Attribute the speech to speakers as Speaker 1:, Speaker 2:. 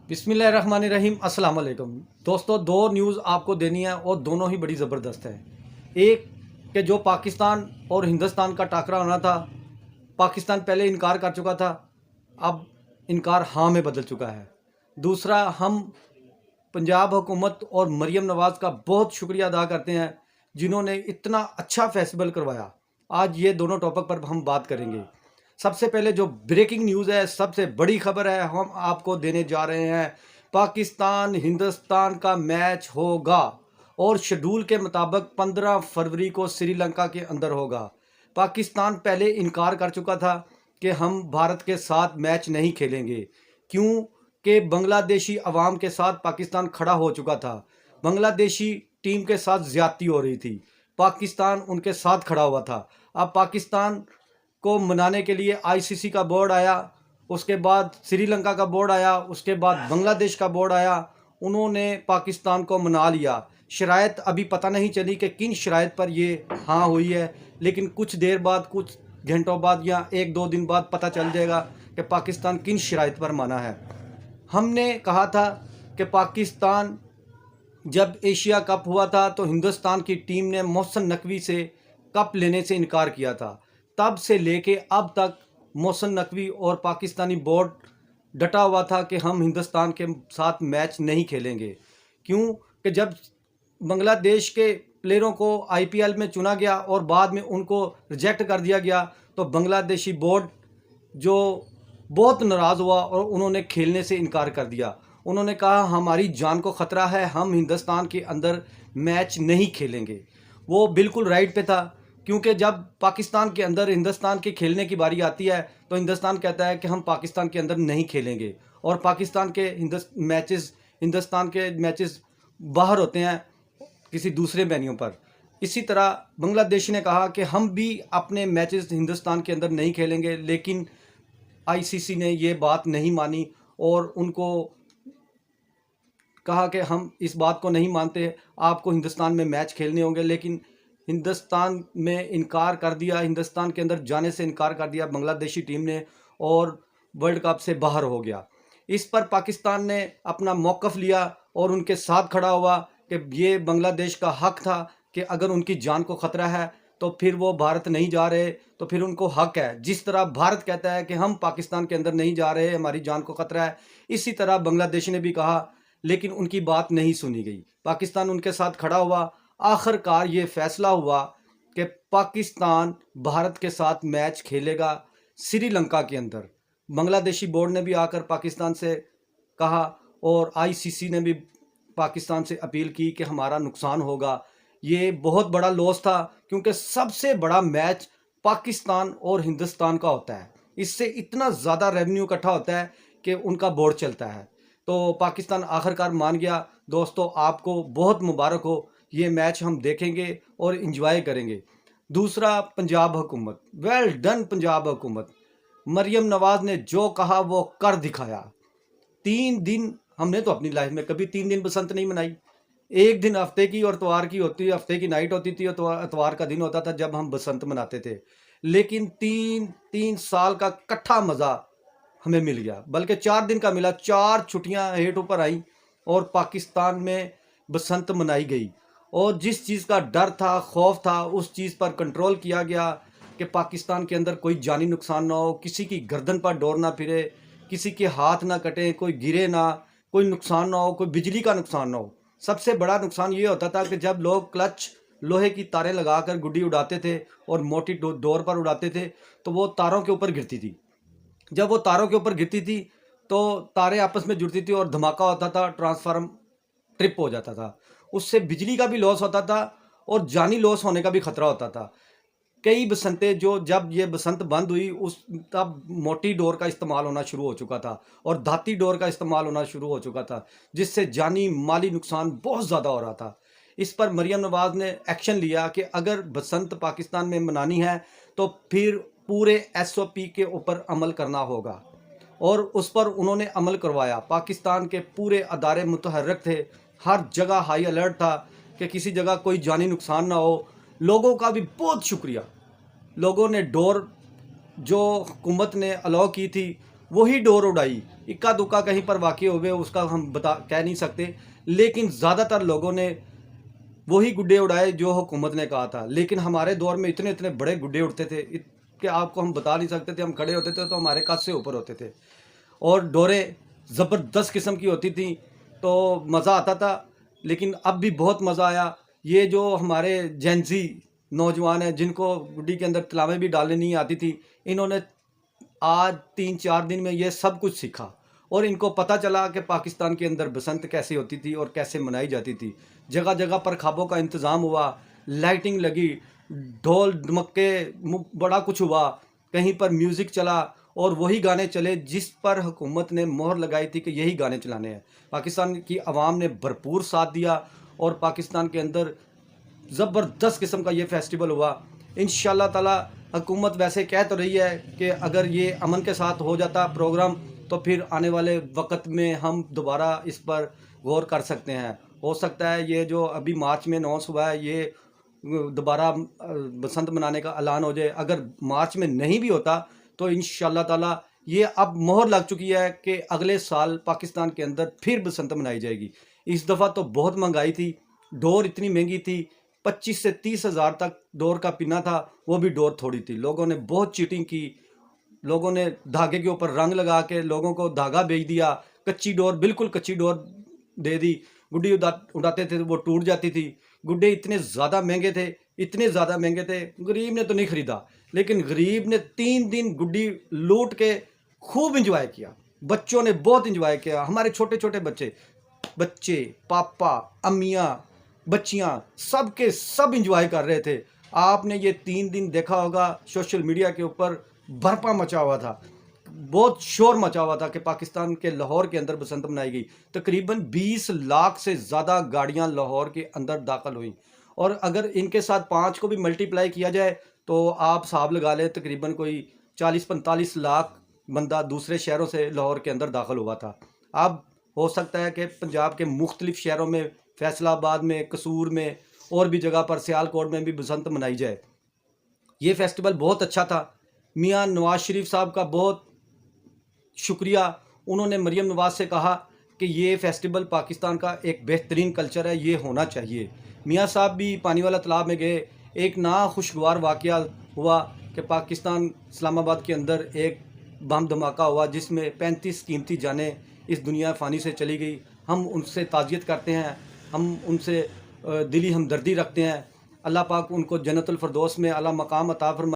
Speaker 1: बिस्मिल्लाहिर्रहमानिर्रहीम अस्सलाम वालेकुम दोस्तों। दो न्यूज़ आपको देनी है और दोनों ही बड़ी ज़बरदस्त है। एक कि जो पाकिस्तान और हिंदुस्तान का टाकरा होना था, पाकिस्तान पहले इनकार कर चुका था, अब इनकार हाँ में बदल चुका है। दूसरा, हम पंजाब हुकूमत और मरीम नवाज़ का बहुत शुक्रिया अदा करते हैं जिन्होंने इतना अच्छा फेस्टिवल करवाया। आज ये दोनों टॉपिक पर हम बात करेंगे। सबसे पहले जो ब्रेकिंग न्यूज़ है, सबसे बड़ी खबर है, हम आपको देने जा रहे हैं। पाकिस्तान हिंदुस्तान का मैच होगा और शेड्यूल के मुताबिक 15 फरवरी को श्रीलंका के अंदर होगा। पाकिस्तान पहले इनकार कर चुका था कि हम भारत के साथ मैच नहीं खेलेंगे, क्यों कि बांग्लादेशी अवाम के साथ पाकिस्तान खड़ा हो चुका था। बांग्लादेशी टीम के साथ ज़्यादती हो रही थी, पाकिस्तान उनके साथ खड़ा हुआ था। अब पाकिस्तान को मनाने के लिए आईसीसी का बोर्ड आया, उसके बाद श्रीलंका का बोर्ड आया, उसके बाद बांग्लादेश का बोर्ड आया, उन्होंने पाकिस्तान को मना लिया। शराइत अभी पता नहीं चली कि किन शराइत पर ये हाँ हुई है, लेकिन कुछ देर बाद, कुछ घंटों बाद या एक दो दिन बाद पता चल जाएगा कि पाकिस्तान किन शराइत पर माना है। हमने कहा था कि पाकिस्तान जब एशिया कप हुआ था तो हिंदुस्तान की टीम ने मोहसिन नकवी से कप लेने से इनकार किया था। तब से लेके अब तक मोहसिन नकवी और पाकिस्तानी बोर्ड डटा हुआ था कि हम हिंदुस्तान के साथ मैच नहीं खेलेंगे, क्यों कि जब बांग्लादेश के प्लेयरों को आईपीएल में चुना गया और बाद में उनको रिजेक्ट कर दिया गया तो बांग्लादेशी बोर्ड जो बहुत नाराज़ हुआ और उन्होंने खेलने से इनकार कर दिया। उन्होंने कहा हमारी जान को ख़तरा है, हम हिंदुस्तान के अंदर मैच नहीं खेलेंगे। वो बिल्कुल राइट पे था, क्योंकि जब पाकिस्तान के अंदर हिंदुस्तान के खेलने की बारी आती है तो हिंदुस्तान कहता है कि हम पाकिस्तान के अंदर नहीं खेलेंगे, और पाकिस्तान के हिंदुस्तान के मैचेस बाहर होते हैं किसी दूसरे वेन्यू पर। इसी तरह बांग्लादेश ने कहा कि हम भी अपने मैचेस हिंदुस्तान के अंदर नहीं खेलेंगे, लेकिन आईसीसी ने ये बात नहीं मानी और उनको कहा कि हम इस बात को नहीं मानते, आपको हिंदुस्तान में मैच खेलने होंगे। लेकिन हिंदुस्तान में इनकार कर दिया, हिंदुस्तान के अंदर जाने से इनकार कर दिया बांग्लादेशी टीम ने और वर्ल्ड कप से बाहर हो गया। इस पर पाकिस्तान ने अपना मौक़िफ़ लिया और उनके साथ खड़ा हुआ कि ये बांग्लादेश का हक़ था कि अगर उनकी जान को ख़तरा है तो फिर वो भारत नहीं जा रहे, तो फिर उनको हक़ है। जिस तरह भारत कहता है कि हम पाकिस्तान के अंदर नहीं जा रहे, हमारी जान को ख़तरा है, इसी तरह बांग्लादेश ने भी कहा, लेकिन उनकी बात नहीं सुनी गई। पाकिस्तान उनके साथ खड़ा हुआ। आखिरकार ये फ़ैसला हुआ कि पाकिस्तान भारत के साथ मैच खेलेगा श्रीलंका के अंदर। बांग्लादेशी बोर्ड ने भी आकर पाकिस्तान से कहा और आईसीसी ने भी पाकिस्तान से अपील की कि हमारा नुकसान होगा। ये बहुत बड़ा लॉस था, क्योंकि सबसे बड़ा मैच पाकिस्तान और हिंदुस्तान का होता है, इससे इतना ज़्यादा रेवेन्यू इकट्ठा होता है कि उनका बोर्ड चलता है। तो पाकिस्तान आखिरकार मान गया। दोस्तों, आपको बहुत मुबारक हो, ये मैच हम देखेंगे और इन्जॉय करेंगे। दूसरा, पंजाब हुकूमत, वेल डन पंजाब हुकूमत। मरीम नवाज़ ने जो कहा वो कर दिखाया। 3 दिन, हमने तो अपनी लाइफ में कभी 3 दिन बसंत नहीं मनाई। एक दिन हफ्ते की और इतवार की होती, हफ्ते की नाइट होती थी और इतवार का दिन होता था जब हम बसंत मनाते थे। लेकिन 3 साल का इकट्ठा मज़ा हमें मिल गया, बल्कि 4 दिन का मिला। 4 छुट्टियां हेठ ऊपर आई और पाकिस्तान में बसंत मनाई गई। और जिस चीज़ का डर था, खौफ था, उस चीज़ पर कंट्रोल किया गया कि पाकिस्तान के अंदर कोई जानी नुकसान ना हो, किसी की गर्दन पर डोर ना फिरे, किसी के हाथ ना कटे, कोई गिरे ना, कोई नुकसान ना हो, कोई बिजली का नुकसान ना हो। सबसे बड़ा नुकसान ये होता था कि जब लोग क्लच लोहे की तारें लगाकर गुड्डी उड़ाते थे और मोटी डोर पर उड़ाते थे तो वो तारों के ऊपर गिरती थी। जब वो तारों के ऊपर गिरती थी तो तारें आपस में जुड़ती थी और धमाका होता था, ट्रांसफार्म ट्रिप हो जाता था, उससे बिजली का भी लॉस होता था और जानी लॉस होने का भी खतरा होता था। कई बसंतें जो, जब ये बसंत बंद हुई उस तब मोटी डोर का इस्तेमाल होना शुरू हो चुका था और धाती डोर का इस्तेमाल होना शुरू हो चुका था, जिससे जानी माली नुकसान बहुत ज़्यादा हो रहा था। इस पर मरीम नवाज़ ने एक्शन लिया कि अगर बसंत पाकिस्तान में मनानी है तो फिर पूरे एसओपी के ऊपर अमल करना होगा, और उस पर उन्होंने अमल करवाया। पाकिस्तान के पूरे अदारे मुतहर्रिक थे, हर जगह हाई अलर्ट था कि किसी जगह कोई जानी नुकसान ना हो। लोगों का भी बहुत शुक्रिया, लोगों ने डोर जो हुकूमत ने अलाउ की थी وہی ڈور اڑائی. اکا دکا کہیں پر واقع ہوئے اس کا ہم کہہ نہیں سکتے، لیکن زیادہ تر لوگوں نے وہی گڈے اڑائے جو حکومت نے کہا تھا. لیکن ہمارے دور میں اتنے اتنے بڑے گڈے اڑتے تھے کہ آپ کو ہم بتا نہیں سکتے تھے. ہم کھڑے ہوتے تھے تو ہمارے قد سے اوپر ہوتے تھے، اور ڈوریں زبردست قسم کی ہوتی تھیں تو مزہ آتا تھا. لیکن اب بھی بہت مزہ آیا. یہ جو ہمارے جینزی نوجوان ہیں جن کو گڈی کے اندر تلاویں بھی ڈالنے نہیں آتی تھی، انہوں نے آج 3-4 دن میں یہ سب کچھ سیکھا، اور ان کو پتہ چلا کہ پاکستان کے اندر بسنت کیسے ہوتی تھی اور کیسے منائی جاتی تھی. جگہ جگہ پر خوابوں کا انتظام ہوا، لائٹنگ لگی، ڈھول ڈمکے، بڑا کچھ ہوا. کہیں پر میوزک چلا اور وہی گانے چلے جس پر حکومت نے مہر لگائی تھی کہ یہی گانے چلانے ہیں. پاکستان کی عوام نے بھرپور ساتھ دیا اور پاکستان کے اندر زبردست قسم کا یہ فیسٹیول ہوا. انشاءاللہ تعالی حکومت ویسے کہہ تو رہی ہے کہ اگر یہ امن کے ساتھ ہو جاتا پروگرام تو پھر آنے والے وقت میں ہم دوبارہ اس پر غور کر سکتے ہیں. ہو سکتا ہے یہ جو ابھی مارچ میں اناؤنس ہوا ہے یہ دوبارہ بسنت منانے کا اعلان ہو جائے. اگر مارچ میں نہیں بھی ہوتا تو انشاءاللہ تعالی یہ اب مہر لگ چکی ہے کہ اگلے سال پاکستان کے اندر پھر بسنت منائی جائے گی. اس دفعہ تو بہت مہنگائی تھی، ڈور اتنی مہنگی تھی، 25 سے 30 ہزار تک ڈور کا پنا تھا، وہ بھی ڈور تھوڑی تھی. لوگوں نے بہت چیٹنگ کی، لوگوں نے دھاگے کے اوپر رنگ لگا کے لوگوں کو دھاگا بیچ دیا. کچی ڈور، بالکل کچی ڈور دے دی. گڈی اڑاتے تھے وہ ٹوٹ جاتی تھی. گڈے اتنے زیادہ مہنگے تھے، اتنے زیادہ مہنگے تھے، غریب نے تو نہیں خریدا. لیکن غریب نے 3 دن گڈی لوٹ کے خوب انجوائے کیا. بچوں نے بہت انجوائے کیا. ہمارے چھوٹے چھوٹے بچے، پاپا، امیاں، بچیاں، سب کے سب انجوائے کر رہے تھے. آپ نے یہ 3 دن دیکھا ہوگا سوشل میڈیا کے اوپر بھرپا مچا ہوا تھا، بہت شور مچا ہوا تھا کہ پاکستان کے لاہور کے اندر بسنت منائی گئی. تقریباً 20 لاکھ سے زیادہ گاڑیاں لاہور کے اندر داخل ہوئیں، اور اگر ان کے ساتھ 5 کو بھی ملٹی پلائی کیا جائے تو آپ حساب لگا لیں تقریباً کوئی 40-45 لاکھ بندہ دوسرے شہروں سے لاہور کے اندر داخل ہوا تھا. اب ہو سکتا ہے کہ پنجاب کے مختلف شہروں میں، فیصل آباد میں، قصور میں، اور بھی جگہ پر سیال کوٹ میں بھی بسنت منائی جائے. یہ فیسٹیول بہت اچھا تھا. میاں نواز شریف صاحب کا بہت شکریہ. انہوں نے مریم نواز سے کہا کہ یہ فیسٹیول پاکستان کا ایک بہترین کلچر ہے، یہ ہونا چاہیے. میاں صاحب بھی پانی والا تالاب میں گئے. ایک ناخوشگوار واقعہ ہوا کہ پاکستان اسلام آباد کے اندر ایک بم دھماکہ ہوا جس میں 35 قیمتی جانیں اس دنیا فانی سے چلی گئی. ہم ان سے تعزیت کرتے ہیں، ہم ان سے دلی ہمدردی رکھتے ہیں. اللہ پاک ان کو جنت الفردوس میں اعلیٰ مقام عطا فرمائے.